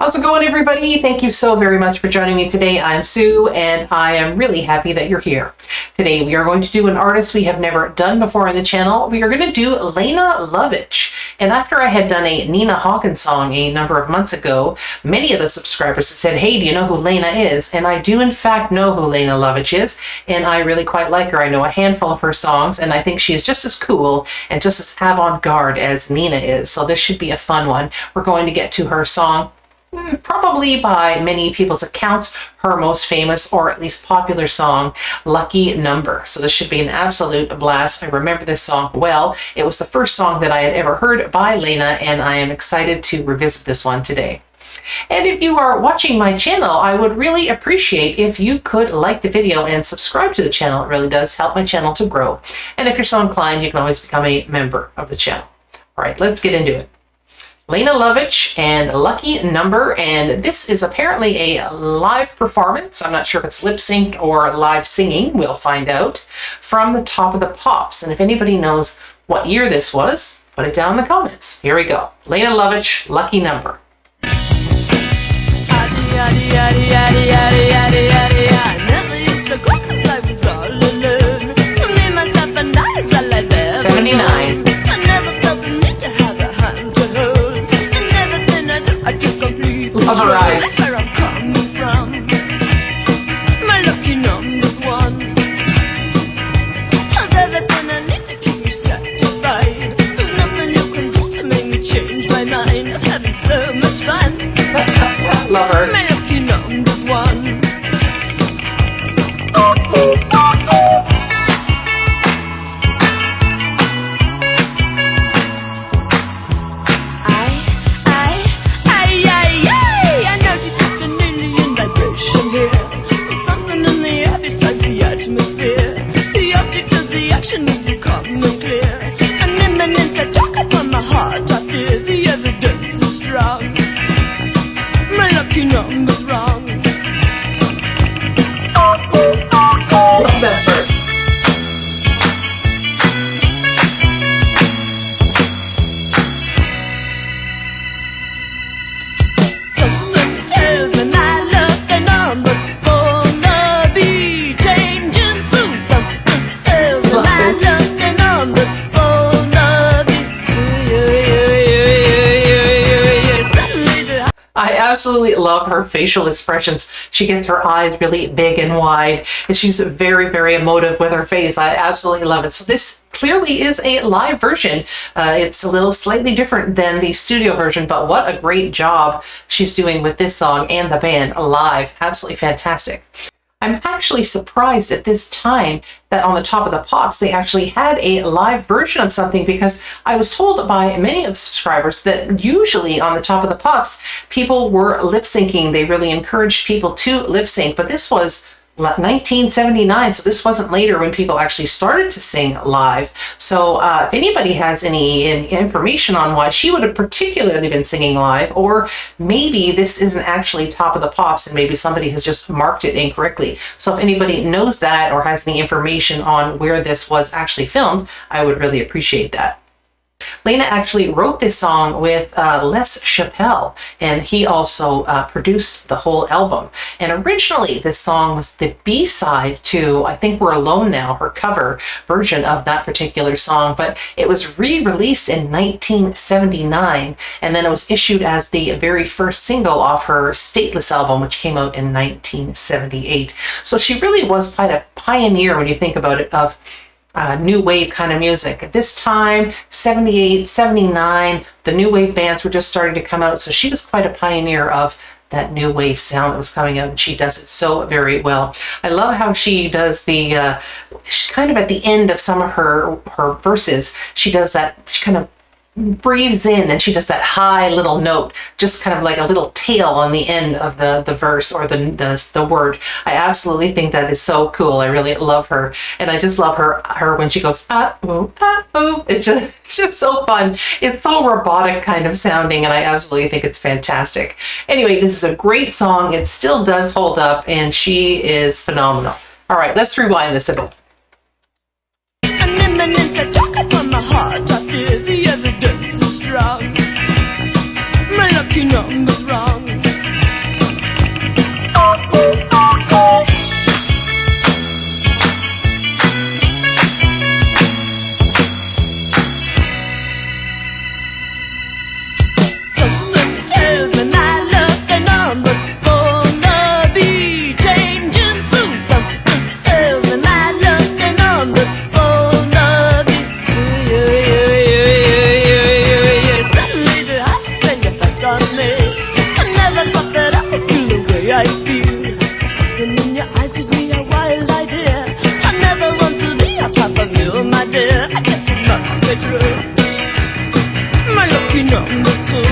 How's it going, everybody? Thank you so very much for joining me today. I'm Sue, and I am really happy that you're here. Today, we are going to do an artist we have never done before on the channel. We are going to do LENE LOVICH. And after I had done a Nina Hawkins song a number of months ago, many of the subscribers had said, hey, do you know who LENE is? And I do, in fact, know who LENE LOVICH is, and I really quite like her. I know a handful of her songs, and I think she's just as cool and just as avant-garde as Nina is. So this should be a fun one. We're going to get to her song, probably by many people's accounts, her most famous or at least popular song, Lucky Number. So this should be an absolute blast. I remember this song well. It was the first song that I had ever heard by LENE, and I am excited to revisit this one today. And if you are watching my channel, I would really appreciate if you could like the video and subscribe to the channel. It really does help my channel to grow. And if you're so inclined, you can always become a member of the channel. All right, let's get into it. LENE LOVICH and Lucky Number, and this is apparently a live performance. I'm not sure if it's lip synced or live singing. We'll find out from the Top of the Pops. And if anybody knows what year this was, put it down in the comments. Here we go. LENE LOVICH, Lucky Number. 79. Love her eyes. Where I'm coming from. My lucky number's one. Has everything I need to keep me satisfied. There's nothing you can do to make me change my mind. I'm having so much fun. Love her. My lucky number's one. I absolutely love her facial expressions. She gets her eyes really big and wide, and she's very, very emotive with her face. I absolutely love it. So this clearly is a live version. It's a little slightly different than the studio version, but what a great job she's doing with this song and the band live. Absolutely fantastic. I'm actually surprised at this time that on the Top of the Pops, they actually had a live version of something, because I was told by many of the subscribers that usually on the Top of the Pops, people were lip syncing. They really encouraged people to lip sync, but this was 1979, so this wasn't later when people actually started to sing live. So if anybody has any information on why she would have particularly been singing live, or maybe this isn't actually Top of the Pops and maybe somebody has just marked it incorrectly. So if anybody knows that or has any information on where this was actually filmed, I would really appreciate that. LENE actually wrote this song with Les Chappelle, and he also produced the whole album. And originally this song was the B-side to I Think We're Alone Now, her cover version of that particular song, but it was re-released in 1979, and then it was issued as the very first single off her Stateless album, which came out in 1978. So she really was quite a pioneer when you think about it, of new wave kind of music. At this time, 78, 79, the new wave bands were just starting to come out, so she was quite a pioneer of that new wave sound that was coming out, and she does it so very well. I love how she does the, kind of at the end of some of her verses, she does that, she kind of breathes in and she does that high little note, just kind of like a little tail on the end of the verse or the word. I absolutely think that is so cool. I really love her, and I just love her when she goes ah ooh ah ooh. It's just so fun. It's so robotic kind of sounding, and I absolutely think it's fantastic. Anyway, this is a great song. It still does hold up, and she is phenomenal. All right, let's rewind this a bit. My lucky number's wrong. way through. My lucky number two.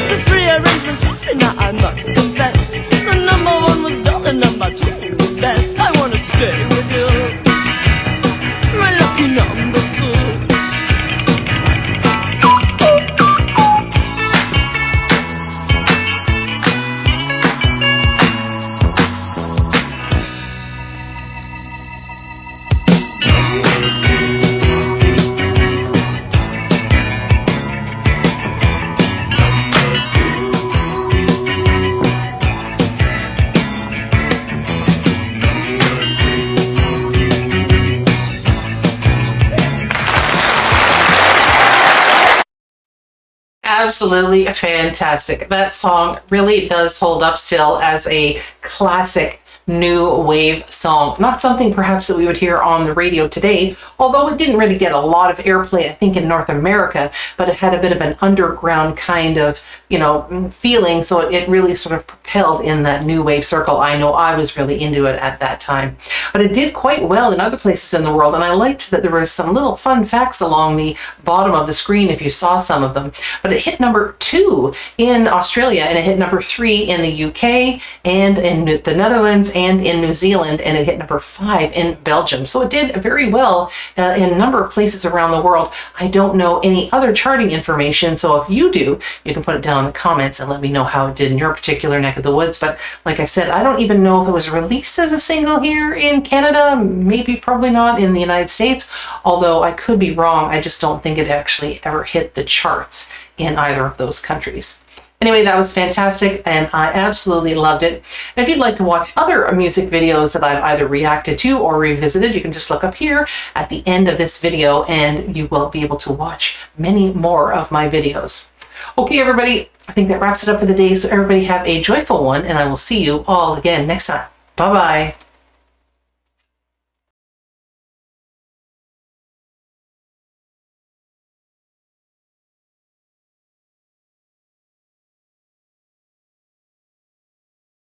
This rearrangement suits me now, I must confess. The number one was dull and number two was best. I wanna stay with you. My lucky number two. Absolutely fantastic. That song really does hold up still as a classic new wave song. Not something perhaps that we would hear on the radio today, although it didn't really get a lot of airplay, I think, in North America, but it had a bit of an underground kind of, feeling. So it really sort of propelled in that new wave circle. I know I was really into it at that time, but it did quite well in other places in the world. And I liked that there were some little fun facts along the bottom of the screen if you saw some of them. But it hit number 2 in Australia, and it hit number 3 in the UK and in the Netherlands and in New Zealand, and it hit number 5 in Belgium. So it did very well in a number of places around the world. I don't know any other charting information, so if you do, you can put it down in the comments and let me know how it did in your particular neck of the woods. But like I said, I don't even know if it was released as a single here in Canada, maybe probably not in the United States, although I could be wrong. I just don't think it actually ever hit the charts in either of those countries. Anyway, that was fantastic, and I absolutely loved it. And if you'd like to watch other music videos that I've either reacted to or revisited, you can just look up here at the end of this video, and you will be able to watch many more of my videos. Okay, everybody, I think that wraps it up for the day, so everybody have a joyful one, and I will see you all again next time. Bye-bye.